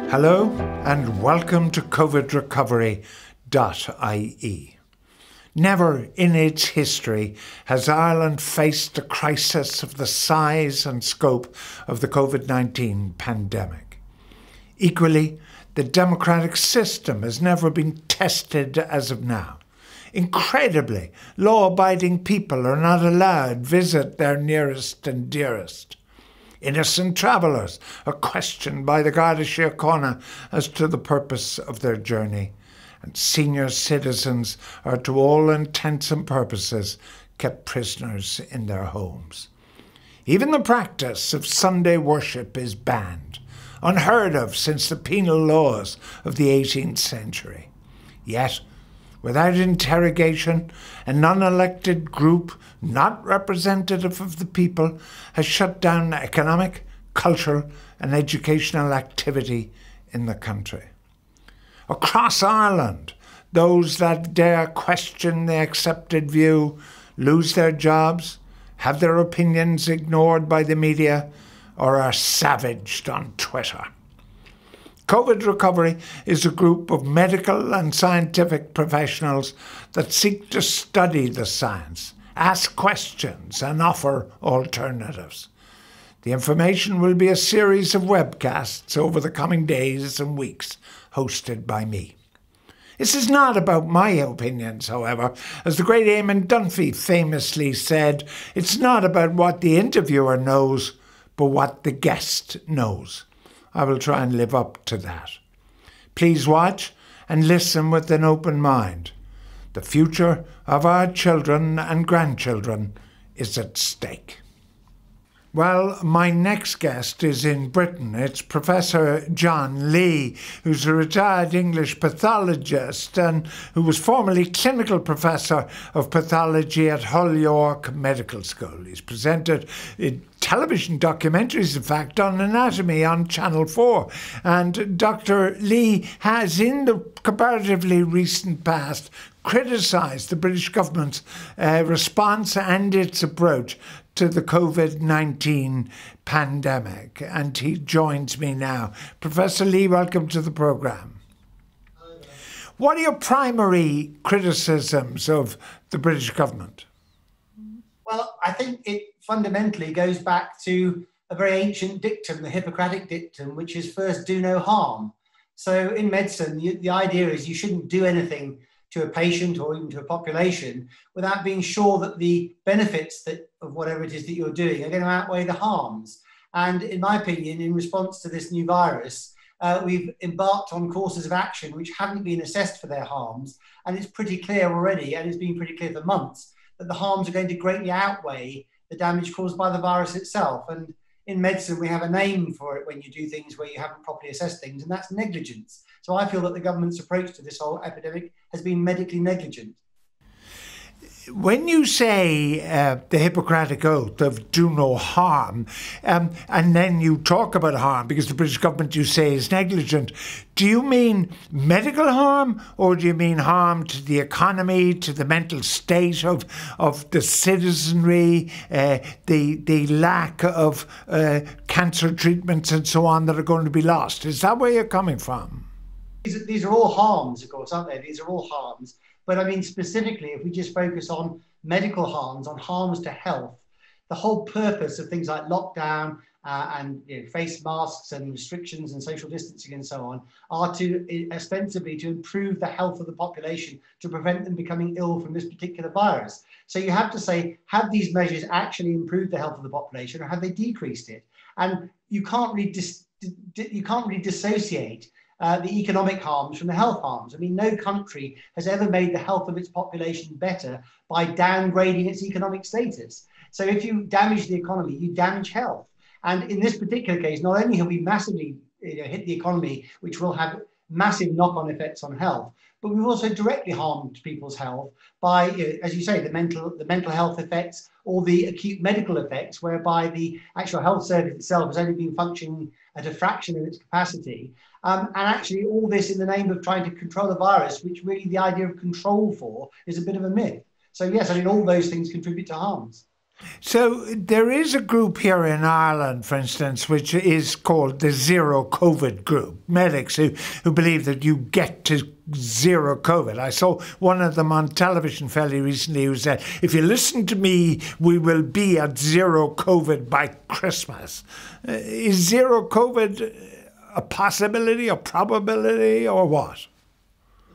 Hello and welcome to COVIDrecovery.ie. Never in its history has Ireland faced a crisis of the size and scope of the COVID-19 pandemic. Equally, the democratic system has never been tested as of now. Incredibly, law-abiding people are not allowed to visit their nearest and dearest. Innocent travellers are questioned by the Garda Síochána as to the purpose of their journey, and senior citizens are to all intents and purposes kept prisoners in their homes. Even the practice of Sunday worship is banned, unheard of since the penal laws of the 18th century. Yet, without interrogation, a non-elected group not representative of the people has shut down economic, cultural and educational activity in the country. Across Ireland, those that dare question the accepted view lose their jobs, have their opinions ignored by the media, or are savaged on Twitter. COVID Recovery is a group of medical and scientific professionals that seek to study the science, ask questions and offer alternatives. The information will be a series of webcasts over the coming days and weeks, hosted by me. This is not about my opinions, however. As the great Eamon Dunphy famously said, it's not about what the interviewer knows, but what the guest knows. I will try and live up to that. Please watch and listen with an open mind. The future of our children and grandchildren is at stake. Well, my next guest is in Britain. It's Professor John Lee, who's a retired English pathologist and who was formerly clinical professor of pathology at Hull York Medical School. He's presented television documentaries, in fact, on anatomy on Channel 4. And Dr. Lee has, in the comparatively recent past, criticised the British government's response and its approach to the COVID-19 pandemic. And he joins me now. Professor Lee, welcome to the programme. What are your primary criticisms of the British government? Well, I think it fundamentally goes back to a very ancient dictum, the Hippocratic dictum, which is first do no harm. So in medicine, the idea is you shouldn't do anything to a patient or even to a population without being sure that the benefits of whatever it is that you're doing are going to outweigh the harms. And in my opinion, in response to this new virus, we've embarked on courses of action which haven't been assessed for their harms. And it's pretty clear already, and it's been pretty clear for months, that the harms are going to greatly outweigh the damage caused by the virus itself. And in medicine, we have a name for it when you do things where you haven't properly assessed things, and that's negligence. So I feel that the government's approach to this whole epidemic has been medically negligent. When you say the Hippocratic Oath of do no harm, and then you talk about harm because the British government, you say, is negligent, do you mean medical harm, or do you mean harm to the economy, to the mental state of the citizenry, the lack of cancer treatments and so on that are going to be lost? Is that where you're coming from? These are all harms, of course, aren't they? These are all harms. But I mean, specifically, if we just focus on medical harms, on harms to health, the whole purpose of things like lockdown and face masks and restrictions and social distancing and so on are to ostensibly to improve the health of the population, to prevent them becoming ill from this particular virus. So you have to say, have these measures actually improved the health of the population, or have they decreased it? And you can't really dissociate the economic harms from the health harms. I mean, no country has ever made the health of its population better by downgrading its economic status. So if you damage the economy, you damage health. And in this particular case, not only have we massively hit the economy, which will have massive knock-on effects on health, but we've also directly harmed people's health by, as you say, the mental health effects or the acute medical effects, whereby the actual health service itself has only been functioning at a fraction of its capacity. And actually all this in the name of trying to control the virus, which really the idea of control for is a bit of a myth. So yes, I mean, all those things contribute to harms. So there is a group here in Ireland, for instance, which is called the Zero COVID group. Medics who believe that you get to zero COVID. I saw one of them on television fairly recently who said, if you listen to me, we will be at zero COVID by Christmas. Is zero COVID a possibility, a probability, or what?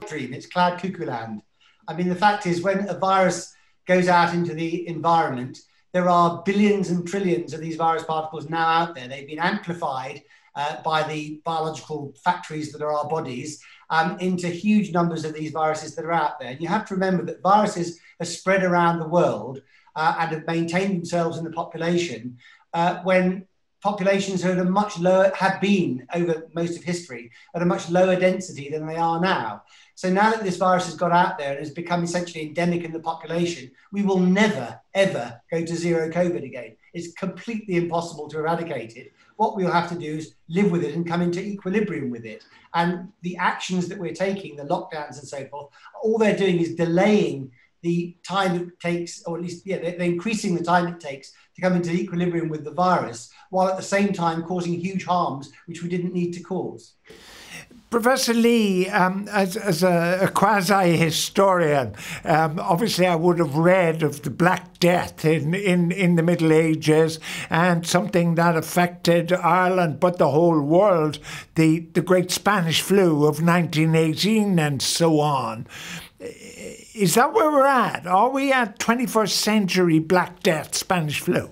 Dream. It's cloud cuckoo land. I mean, the fact is, when a virus goes out into the environment, there are billions and trillions of these virus particles now out there. They've been amplified by the biological factories that are our bodies into huge numbers of these viruses that are out there. And you have to remember that viruses are spread around the world and have maintained themselves in the population when populations are at a much lower, have been over most of history, at a much lower density than they are now. So now that this virus has got out there and has become essentially endemic in the population, we will never, ever go to zero COVID again. It's completely impossible to eradicate it. What we'll have to do is live with it and come into equilibrium with it. And the actions that we're taking, the lockdowns and so forth, all they're doing is delaying the time it takes, or at least, yeah, they're increasing the time it takes to come into equilibrium with the virus, while at the same time causing huge harms which we didn't need to cause. Professor Lee, as a quasi-historian, obviously I would have read of the Black Death in the Middle Ages and something that affected Ireland, but the whole world, the Great Spanish Flu of 1918 and so on. Is that where we're at? Are we at 21st century Black Death, Spanish Flu?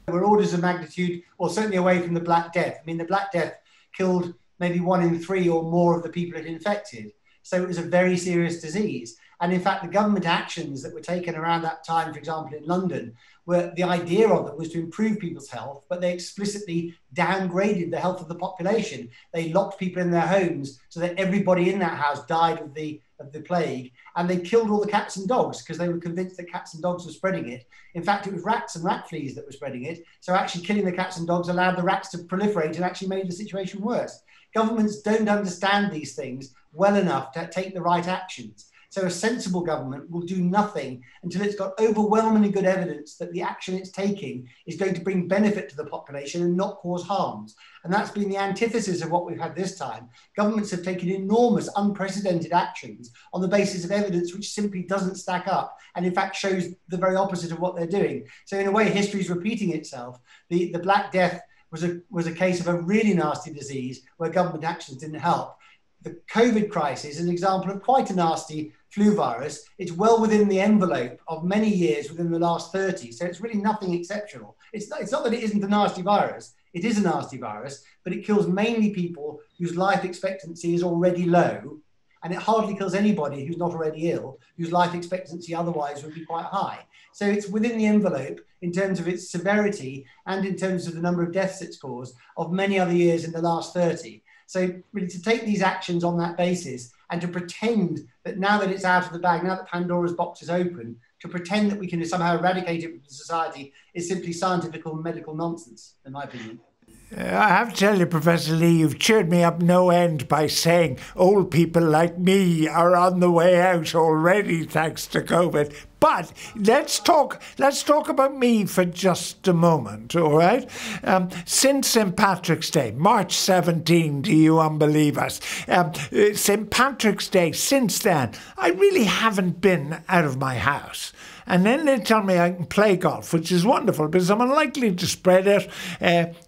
We're orders of magnitude, or certainly away from the Black Death. I mean, the Black Death killed maybe 1 in 3 or more of the people it infected. So it was a very serious disease. And in fact, the government actions that were taken around that time, for example, in London, where the idea of it was to improve people's health, but they explicitly downgraded the health of the population. They locked people in their homes so that everybody in that house died of the plague, and they killed all the cats and dogs because they were convinced that cats and dogs were spreading it. In fact, it was rats and rat fleas that were spreading it. So actually killing the cats and dogs allowed the rats to proliferate and actually made the situation worse. Governments don't understand these things well enough to take the right actions. So a sensible government will do nothing until it's got overwhelmingly good evidence that the action it's taking is going to bring benefit to the population and not cause harms. And that's been the antithesis of what we've had this time. Governments have taken enormous, unprecedented actions on the basis of evidence which simply doesn't stack up and in fact shows the very opposite of what they're doing. So in a way, history is repeating itself. The Black Death was a case of a really nasty disease where government actions didn't help. The COVID crisis is an example of quite a nasty flu virus. It's well within the envelope of many years within the last 30. So it's really nothing exceptional. It's not that it isn't a nasty virus. It is a nasty virus, but it kills mainly people whose life expectancy is already low. And it hardly kills anybody who's not already ill, whose life expectancy otherwise would be quite high. So it's within the envelope in terms of its severity and in terms of the number of deaths it's caused of many other years in the last 30. So really to take these actions on that basis and to pretend that now that it's out of the bag, now that Pandora's box is open, to pretend that we can somehow eradicate it from society is simply scientific or medical nonsense, in my opinion. I have to tell you, Professor Lee, you've cheered me up no end by saying old people like me are on the way out already thanks to COVID. But let's talk about me for just a moment, all right? Since St. Patrick's Day, March 17, do you unbelieve us? St. Patrick's Day, since then, I really haven't been out of my house. And then they tell me I can play golf, which is wonderful because I'm unlikely to spread it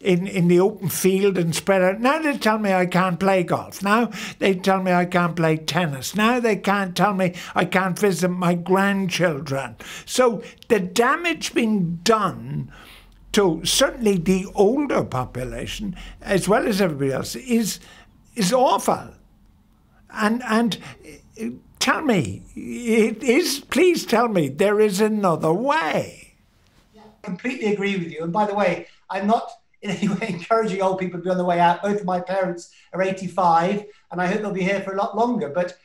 in the open field and spread it. Now they tell me I can't play golf. Now they tell me I can't play tennis. Now they can't tell me I can't visit my grandchildren. So the damage being done to certainly the older population, as well as everybody else, is awful. And tell me, please tell me, there is another way. Yeah, I completely agree with you. And by the way, I'm not in any way encouraging old people to be on the way out. Both of my parents are 85, and I hope they'll be here for a lot longer. But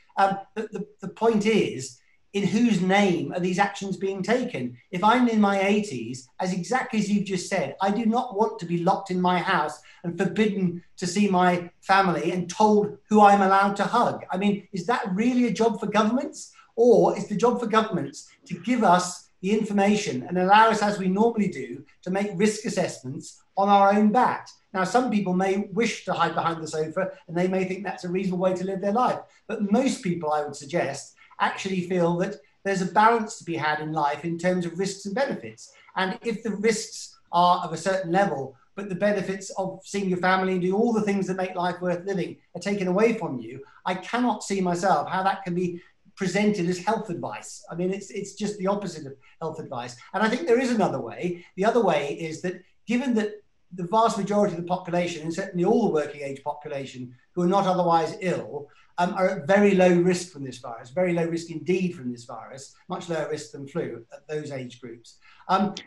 the point is, in whose name are these actions being taken? If I'm in my 80s, as exactly as you've just said, I do not want to be locked in my house and forbidden to see my family and told who I'm allowed to hug. I mean, is that really a job for governments? Or is the job for governments to give us the information and allow us, as we normally do, to make risk assessments on our own bat. Now, some people may wish to hide behind the sofa and they may think that's a reasonable way to live their life. But most people, I would suggest, actually feel that there's a balance to be had in life in terms of risks and benefits. And if the risks are of a certain level, but the benefits of seeing your family and doing all the things that make life worth living are taken away from you, I cannot see myself how that can be presented as health advice. I mean, it's just the opposite of health advice. And I think there is another way. The other way is that given that the vast majority of the population, and certainly all the working age population who are not otherwise ill, are at very low risk from this virus, very low risk indeed from this virus, much lower risk than flu at those age groups.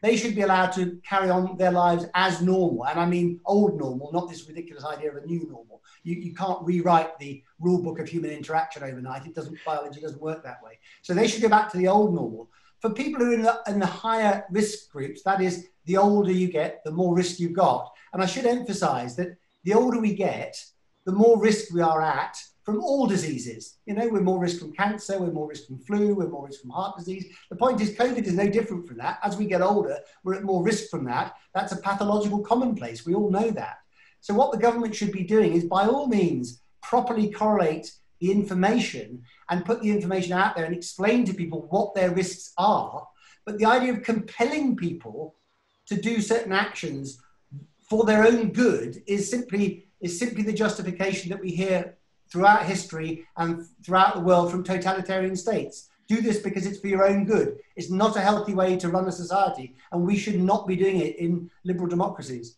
They should be allowed to carry on their lives as normal. And I mean old normal, not this ridiculous idea of a new normal. You can't rewrite the rule book of human interaction overnight. Biology doesn't work that way. So they should go back to the old normal. For people who are in the higher risk groups, that is, the older you get, the more risk you've got. And I should emphasize that the older we get, the more risk we are at from all diseases. You know, we're more risk from cancer, we're more risk from flu, we're more risk from heart disease. The point is COVID is no different from that. As we get older, we're at more risk from that. That's a pathological commonplace. We all know that. So what the government should be doing is, by all means, properly correlate the information and put the information out there and explain to people what their risks are. But the idea of compelling people to do certain actions for their own good is simply the justification that we hear throughout history and throughout the world from totalitarian states. Do this because it's for your own good. It's not a healthy way to run a society, and we should not be doing it in liberal democracies.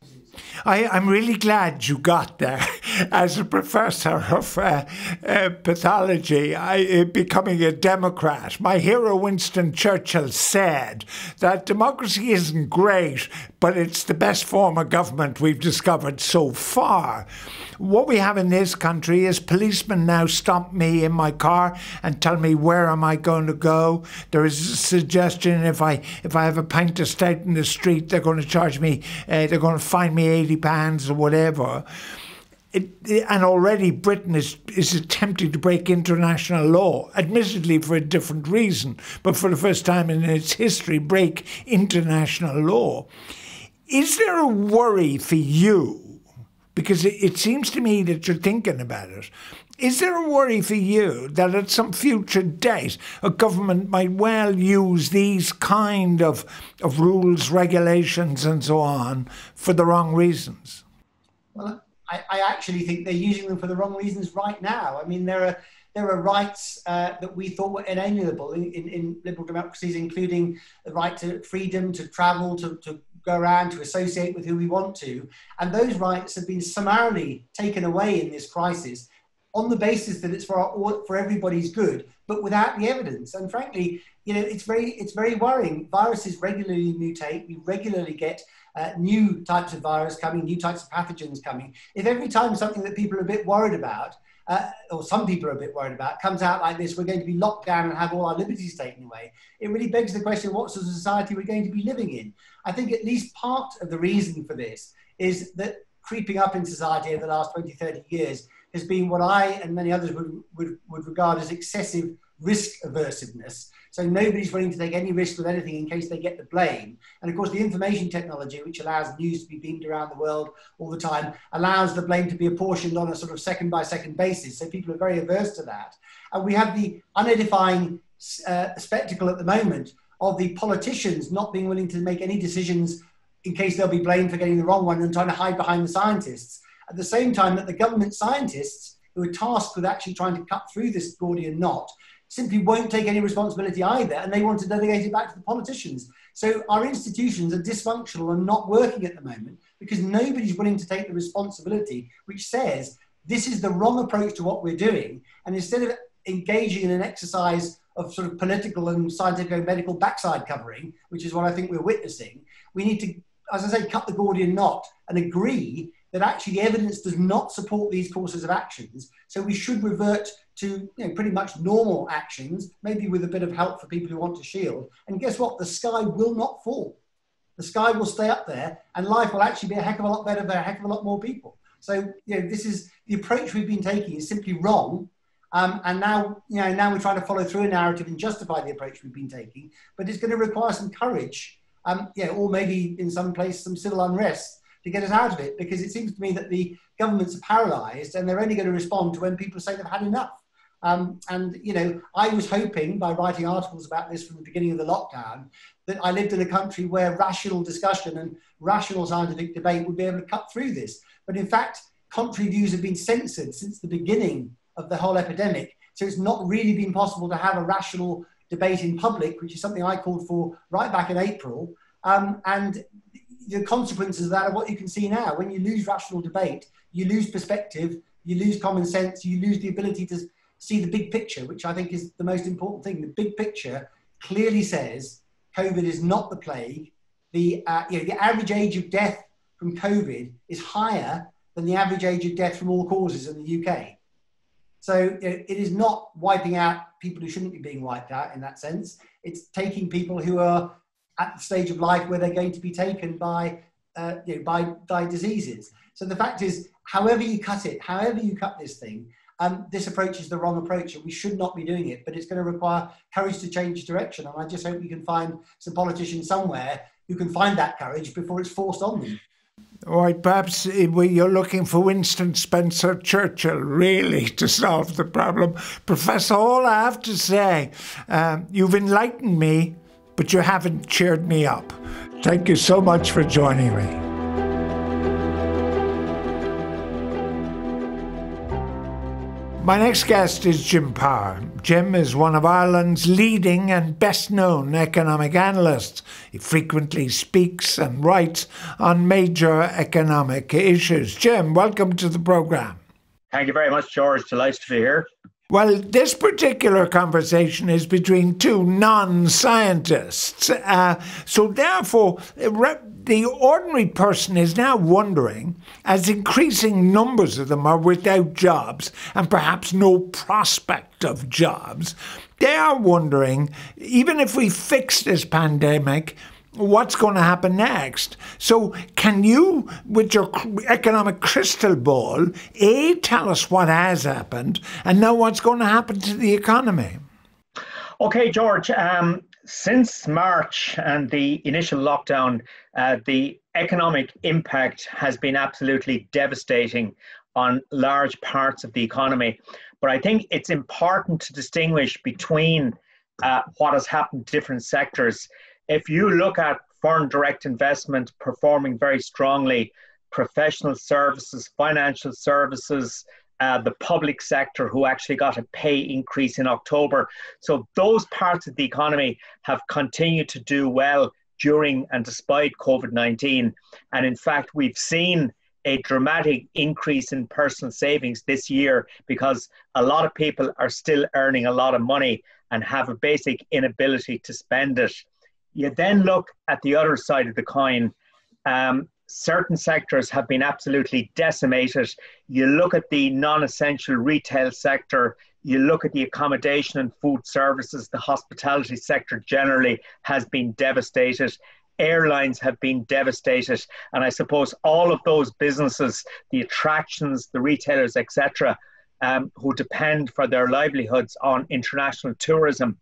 I'm really glad you got there. As a professor of pathology, becoming a Democrat, my hero Winston Churchill said that democracy isn't great, but it's the best form of government we've discovered so far. What we have in this country is policemen now stop me in my car and tell me where am I going to go. There is a suggestion if I have a pint of stout in the street, they're going to charge me, they're going to fine me £80 or whatever. And already Britain is attempting to break international law, admittedly for a different reason, but for the first time in its history, break international law. Is there a worry for you? Because it seems to me that you're thinking about it. Is there a worry for you that at some future date a government might well use these kind of rules, regulations and so on for the wrong reasons? Well, I actually think they're using them for the wrong reasons right now. I mean, there are rights that we thought were inalienable in liberal democracies, including the right to freedom, to travel, to go around, to associate with who we want to. And those rights have been summarily taken away in this crisis on the basis that it's for everybody's good, but without the evidence. And frankly, you know, it's very worrying. Viruses regularly mutate. We regularly get new types of virus coming, new types of pathogens coming. If every time something that people are a bit worried about, or some people are a bit worried about, comes out like this, we're going to be locked down and have all our liberties taken away, it really begs the question, what sort of society we're going to be living in. I think at least part of the reason for this is that creeping up in society over the last 20, 30 years has been what I and many others would regard as excessive risk aversiveness. So nobody's willing to take any risk with anything in case they get the blame. And of course, the information technology, which allows news to be beamed around the world all the time, allows the blame to be apportioned on a sort of second by second basis. So people are very averse to that. And we have the unedifying spectacle at the moment of the politicians not being willing to make any decisions in case they'll be blamed for getting the wrong one and trying to hide behind the scientists. At the same time that the government scientists who are tasked with actually trying to cut through this Gordian knot simply won't take any responsibility either, and they want to delegate it back to the politicians. So our institutions are dysfunctional and not working at the moment because nobody's willing to take the responsibility, which says this is the wrong approach to what we're doing. And instead of engaging in an exercise of sort of political and scientific and medical backside covering, which is what I think we're witnessing, we need to, as I say, cut the Gordian knot and agree that actually the evidence does not support these courses of actions. So we should revert to pretty much normal actions, maybe with a bit of help for people who want to shield. And guess what? The sky will not fall. The sky will stay up there and life will actually be a heck of a lot better for a heck of a lot more people. So this is the approach we've been taking is simply wrong. And now, now we're trying to follow through a narrative and justify the approach we've been taking, but it's going to require some courage, or maybe in some place some civil unrest to get us out of it, because it seems to me that the governments are paralysed and they're only going to respond to when people say they've had enough. I was hoping by writing articles about this from the beginning of the lockdown that I lived in a country where rational discussion and rational scientific debate would be able to cut through this. But in fact, contrary views have been censored since the beginning of the whole epidemic. So it's not really been possible to have a rational debate in public, which is something I called for right back in April. And the consequences of that are what you can see now. When you lose rational debate, you lose perspective, you lose common sense, you lose the ability to see the big picture, which I think is the most important thing. The big picture clearly says COVID is not the plague. The average age of death from COVID is higher than the average age of death from all causes in the UK. So it is not wiping out people who shouldn't be being wiped out in that sense. It's taking people who are at the stage of life where they're going to be taken by diseases. So the fact is, however you cut it, however you cut this thing, this approach is the wrong approach, and we should not be doing it, but it's going to require courage to change direction. And I just hope we can find some politicians somewhere who can find that courage before it's forced on them. All right, perhaps you're looking for Winston Spencer Churchill, really, to solve the problem. Professor, all I have to say, you've enlightened me, but you haven't cheered me up. Thank you so much for joining me. My next guest is Jim Power. Jim is one of Ireland's leading and best-known economic analysts. He frequently speaks and writes on major economic issues. Jim, welcome to the programme. Thank you very much, George. Delighted to be here. Well, this particular conversation is between two non-scientists. So therefore, the ordinary person is now wondering, as increasing numbers of them are without jobs and perhaps no prospect of jobs, they are wondering, even if we fix this pandemic, what's going to happen next? So can you, with your economic crystal ball, tell us what has happened and now what's going to happen to the economy? Okay, George. Since March and the initial lockdown, the economic impact has been absolutely devastating on large parts of the economy. But I think it's important to distinguish between what has happened to different sectors. If you look at foreign direct investment performing very strongly, professional services, financial services, the public sector who actually got a pay increase in October. So those parts of the economy have continued to do well during and despite COVID-19. And in fact, we've seen a dramatic increase in personal savings this year because a lot of people are still earning a lot of money and have a basic inability to spend it. You then look at the other side of the coin. Certain sectors have been absolutely decimated. You look at the non-essential retail sector, you look at the accommodation and food services, the hospitality sector generally has been devastated. Airlines have been devastated. And I suppose all of those businesses, the attractions, the retailers, etc., who depend for their livelihoods on international tourism,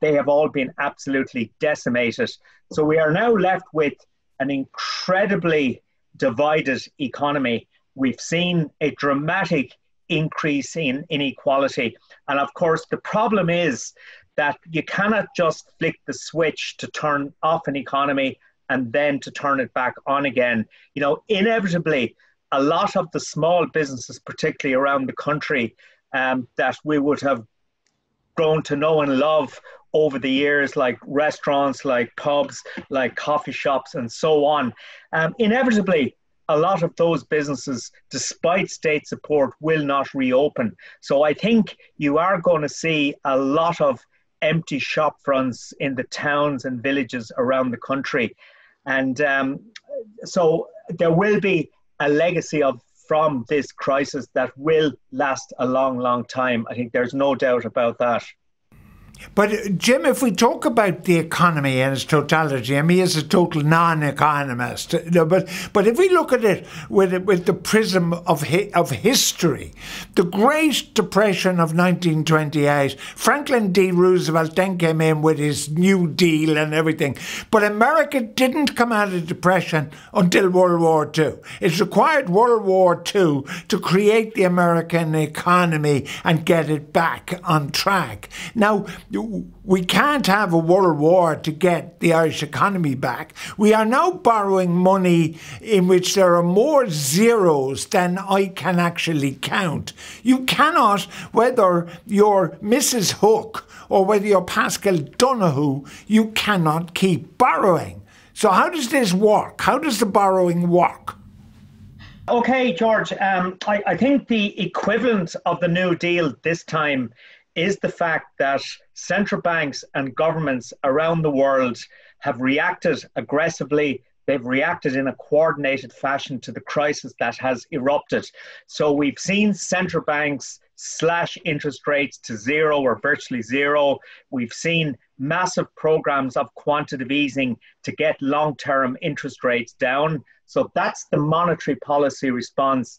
they have all been absolutely decimated. So we are now left with an incredibly divided economy. We've seen a dramatic increase in inequality. And of course, the problem is that you cannot just flick the switch to turn off an economy and then to turn it back on again. You know, inevitably, a lot of the small businesses, particularly around the country, that we would have grown to know and love over the years, like restaurants, like pubs, like coffee shops, and so on. Inevitably, a lot of those businesses, despite state support, will not reopen. So I think you are going to see a lot of empty shop fronts in the towns and villages around the country. And so there will be a legacy from this crisis that will last a long, long time. I think there's no doubt about that. But Jim, if we talk about the economy in its totality, and me as a total non-economist, but if we look at it with the prism of history, the Great Depression of 1928, Franklin D. Roosevelt then came in with his New Deal and everything, but America didn't come out of the Depression until World War II. It required World War II to create the American economy and get it back on track. Now, we can't have a world war to get the Irish economy back. We are now borrowing money in which there are more zeros than I can actually count. You cannot, whether you're Mrs. Hook or whether you're Pascal Donoghue, you cannot keep borrowing. So how does this work? How does the borrowing work? Okay, George, I think the equivalent of the New Deal this time is the fact that central banks and governments around the world have reacted aggressively. They've reacted in a coordinated fashion to the crisis that has erupted. So we've seen central banks slash interest rates to zero or virtually zero. We've seen massive programs of quantitative easing to get long-term interest rates down. So that's the monetary policy response.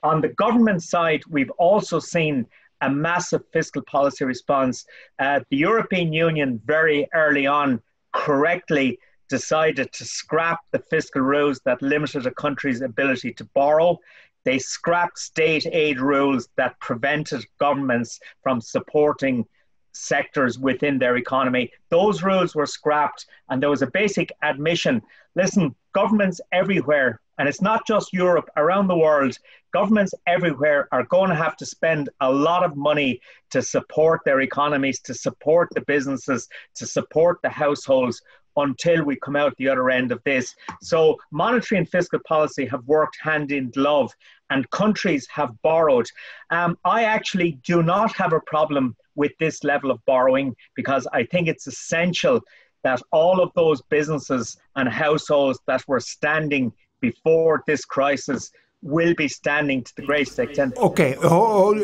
On the government side, we've also seen a massive fiscal policy response. The European Union very early on correctly decided to scrap the fiscal rules that limited a country's ability to borrow. They scrapped state aid rules that prevented governments from supporting sectors within their economy. Those rules were scrapped, and there was a basic admission. Listen, governments everywhere, and it's not just Europe, around the world, governments everywhere are going to have to spend a lot of money to support their economies, to support the businesses, to support the households until we come out the other end of this. So monetary and fiscal policy have worked hand in glove, and countries have borrowed. I actually do not have a problem with this level of borrowing, because I think it's essential that all of those businesses and households that were standing before this crisis will be standing to the greatest extent. Okay,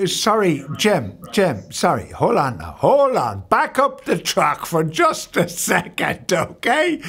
sorry, Jim, sorry, hold on now, back up the truck for just a second, okay?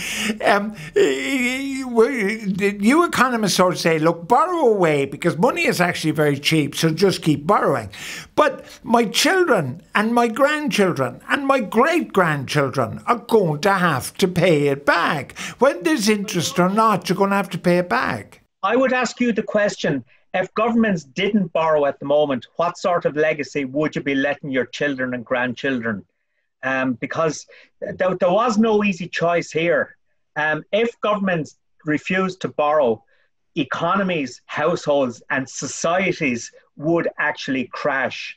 You economists sort of say, look, borrow away because money is actually very cheap, so just keep borrowing. But my children and my grandchildren and my great-grandchildren are going to have to pay it back. Whether there's interest or not, you're going to have to pay it back. I would ask you the question, if governments didn't borrow at the moment, what sort of legacy would you be letting your children and grandchildren? Because there was no easy choice here. If governments refused to borrow, economies, households and societies would actually crash.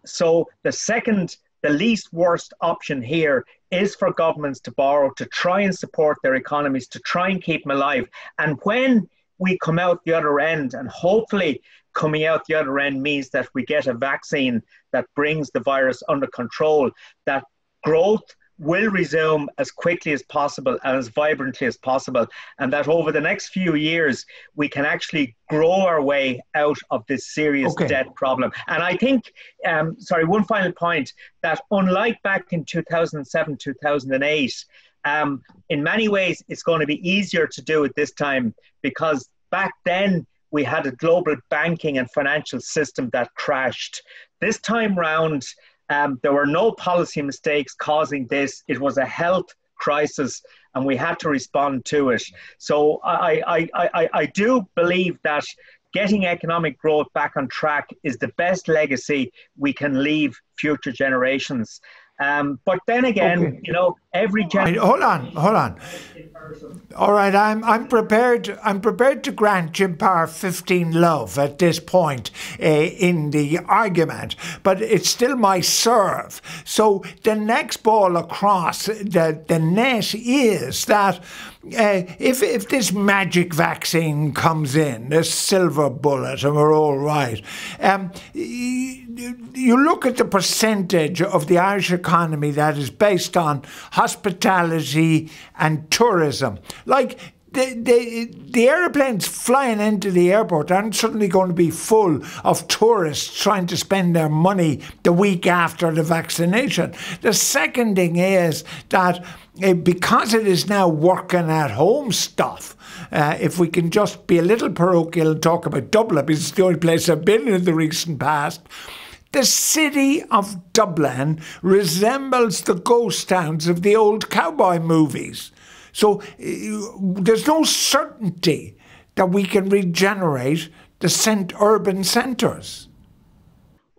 So the least worst option here is for governments to borrow, to try and support their economies, to try and keep them alive. And when we come out the other end, and hopefully coming out the other end means that we get a vaccine that brings the virus under control, that growth will resume as quickly as possible and as vibrantly as possible, and that over the next few years we can actually grow our way out of this serious debt problem. And I think, one final point, that unlike back in 2007, 2008, in many ways it's going to be easier to do it this time, because back then we had a global banking and financial system that crashed. This time round, there were no policy mistakes causing this. It was a health crisis and we had to respond to it. So I do believe that getting economic growth back on track is the best legacy we can leave future generations. But then again, every generation. Hold on. All right, I'm prepared to grant Jim Power 15 love at this point in the argument, but it's still my serve. So the next ball across the net is that if this magic vaccine comes in, this silver bullet, and we're all right, you look at the percentage of the Irish economy that is based on hospitality and tourism. Like, the airplanes flying into the airport aren't suddenly going to be full of tourists trying to spend their money the week after the vaccination. The second thing is that because it is now working at home stuff, if we can just be a little parochial and talk about Dublin, because it's the only place I've been in the recent past, the city of Dublin resembles the ghost towns of the old cowboy movies. So there's no certainty that we can regenerate the urban centres.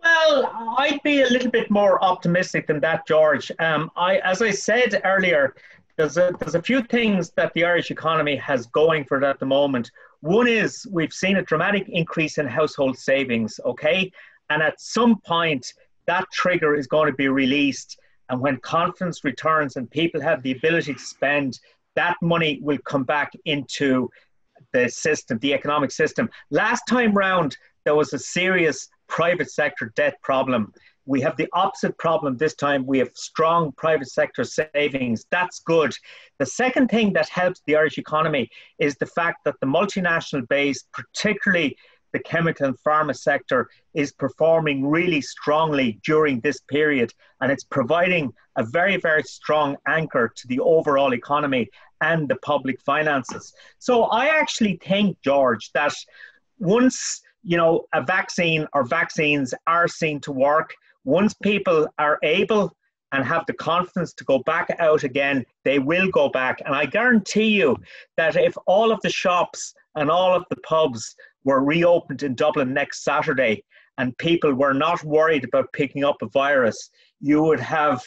Well, I'd be a little bit more optimistic than that, George. As I said earlier, there's a few things that the Irish economy has going for it at the moment. One is we've seen a dramatic increase in household savings, okay? And at some point, that trigger is going to be released. And when confidence returns and people have the ability to spend, that money will come back into the system, the economic system. Last time round, there was a serious private sector debt problem. We have the opposite problem this time. We have strong private sector savings. That's good. The second thing that helps the Irish economy is the fact that the multinational base, particularly the chemical and pharma sector, is performing really strongly during this period, and it's providing a very, very strong anchor to the overall economy and the public finances. So I actually think, George, that once a vaccine or vaccines are seen to work, once people are able and have the confidence to go back out again, they will go back. And I guarantee you that if all of the shops and all of the pubs were reopened in Dublin next Saturday and people were not worried about picking up a virus, you would have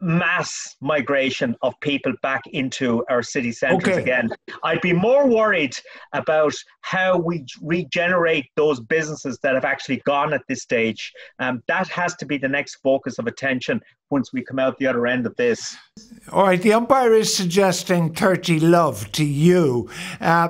mass migration of people back into our city centres again. I'd be more worried about how we regenerate those businesses that have actually gone at this stage. That has to be the next focus of attention once we come out the other end of this. All right, the umpire is suggesting 30 love to you.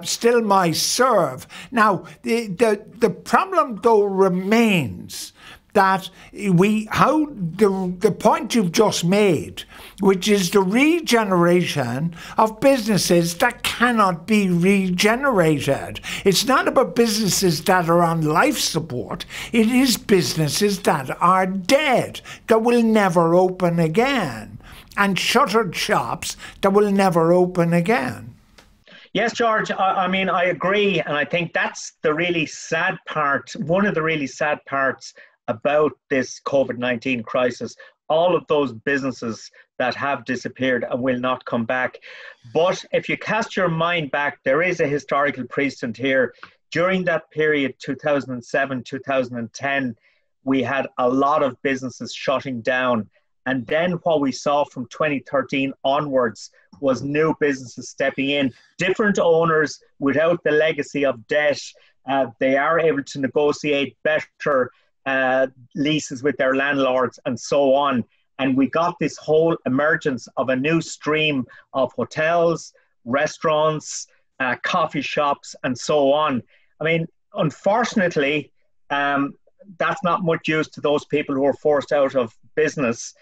Still my serve. Now, the problem though remains that the point you've just made, which is the regeneration of businesses that cannot be regenerated. It's not about businesses that are on life support. It is businesses that are dead, that will never open again, and shuttered shops that will never open again. Yes, George, I mean, I agree. And I think that's the really sad part, one of the really sad parts about this COVID-19 crisis. All of those businesses that have disappeared and will not come back. But if you cast your mind back, there is a historical precedent here. During that period, 2007, 2010, we had a lot of businesses shutting down. And then what we saw from 2013 onwards was new businesses stepping in, different owners without the legacy of debt. They are able to negotiate better leases with their landlords and so on. And we got this whole emergence of a new stream of hotels, restaurants, coffee shops, and so on. I mean, unfortunately, that's not much use to those people who are forced out of business.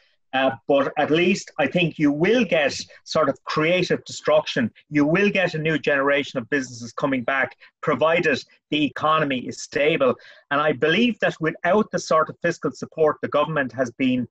But at least I think you will get sort of creative destruction. You will get a new generation of businesses coming back, provided the economy is stable. And I believe that without the sort of fiscal support the government has been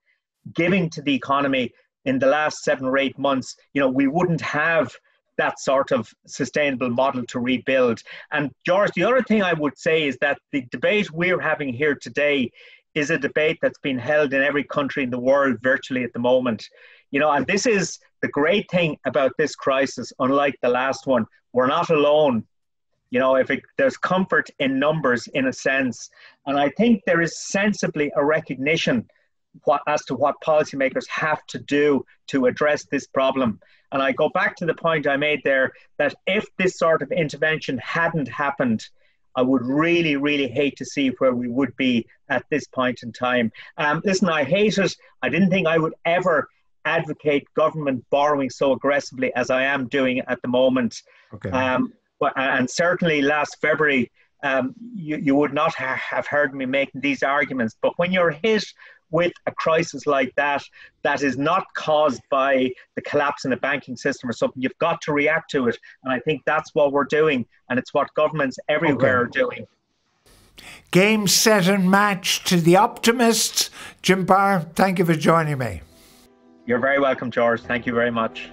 giving to the economy in the last 7 or 8 months, we wouldn't have that sort of sustainable model to rebuild. And George, the other thing I would say is that the debate we're having here today is a debate that's been held in every country in the world virtually at the moment. And this is the great thing about this crisis, unlike the last one. We're not alone. There's comfort in numbers in a sense. And I think there is sensibly a recognition as to what policymakers have to do to address this problem. And I go back to the point I made there, that if this sort of intervention hadn't happened, I would really, really hate to see where we would be at this point in time. Listen, I hate it. I didn't think I would ever advocate government borrowing so aggressively as I am doing at the moment. Okay. And certainly last February, you would not have heard me making these arguments. But when you're hit with a crisis like that, that is not caused by the collapse in the banking system or something. You've got to react to it. And I think that's what we're doing. And it's what governments everywhere are doing. Game, set and match to the optimists. Jim Barr, thank you for joining me. You're very welcome, George. Thank you very much.